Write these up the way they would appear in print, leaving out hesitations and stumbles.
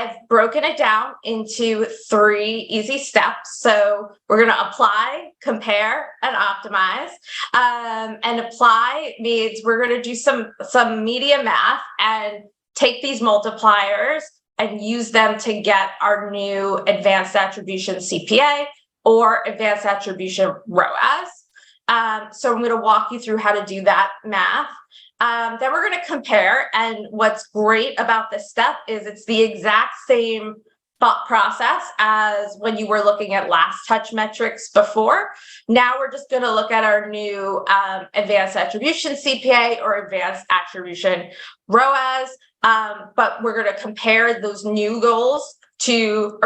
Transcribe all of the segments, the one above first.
I've broken it down into 3 easy steps. So we're going to apply, compare, and optimize. And apply means we're going to do some media math and take these multipliers and use them to get our new advanced attribution CPA or advanced attribution ROAS. So I'm going to walk you through how to do that math. Then we're going to compare. And what's great about this step is it's the exact same thought process as when you were looking at last touch metrics before. Now we're just going to look at our new advanced attribution CPA or advanced attribution ROAS. But we're going to compare those new goals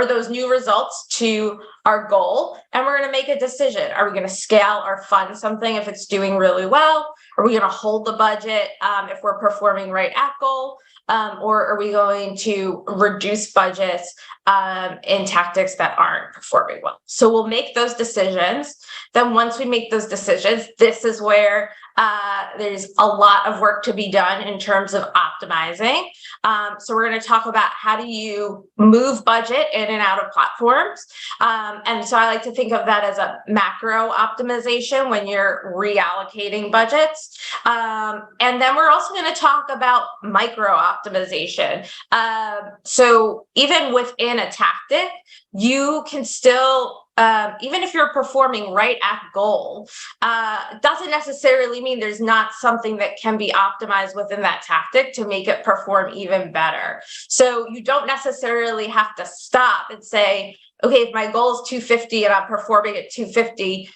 those new results to our goal, and we're going to make a decision. Are we going to scale or fund something if it's doing really well? Are we going to hold the budget if we're performing right at goal? Or are we going to reduce budgets in tactics that aren't performing well? So we'll make those decisions. Then once we make those decisions, this is where there's a lot of work to be done in terms of optimizing. So we're going to talk about how do you move budget in and out of platforms. And so I like to think of that as a macro optimization when you're reallocating budgets. And then we're also going to talk about micro optimization. So even within a tactic, you can still even if you're performing right at goal, doesn't necessarily mean there's not something that can be optimized within that tactic to make it perform even better. So you don't necessarily have to stop and say, okay, if my goal is 250 and I'm performing at 250,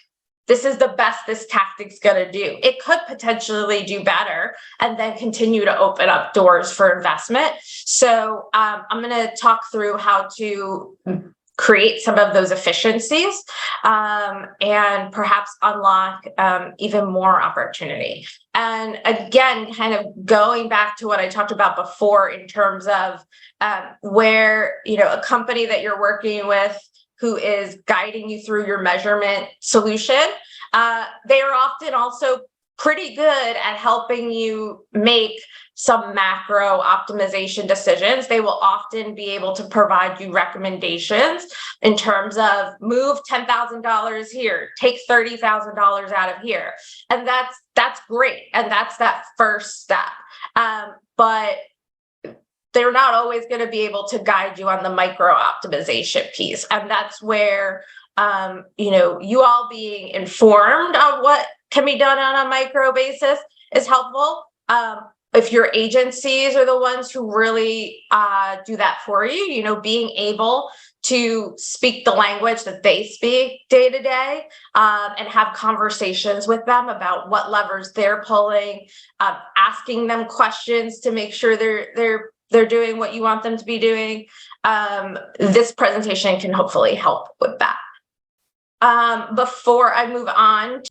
this is the best this tactic's going to do. It could potentially do better and then continue to open up doors for investment. So I'm going to talk through how to create some of those efficiencies and perhaps unlock even more opportunity. And again, kind of going back to what I talked about before in terms of where, a company that you're working with who is guiding you through your measurement solution, they are often also pretty good at helping you make some macro optimization decisions. They will often be able to provide you recommendations in terms of move $10,000 here, take $30,000 out of here. And that's great. And that's that first step. But they're not always going to be able to guide you on the micro optimization piece. And that's where, you all being informed on what can be done on a micro basis is helpful. If your agencies are the ones who really do that for you, being able to speak the language that they speak day to day and have conversations with them about what levers they're pulling, asking them questions to make sure they're doing what you want them to be doing. This presentation can hopefully help with that. Before I move on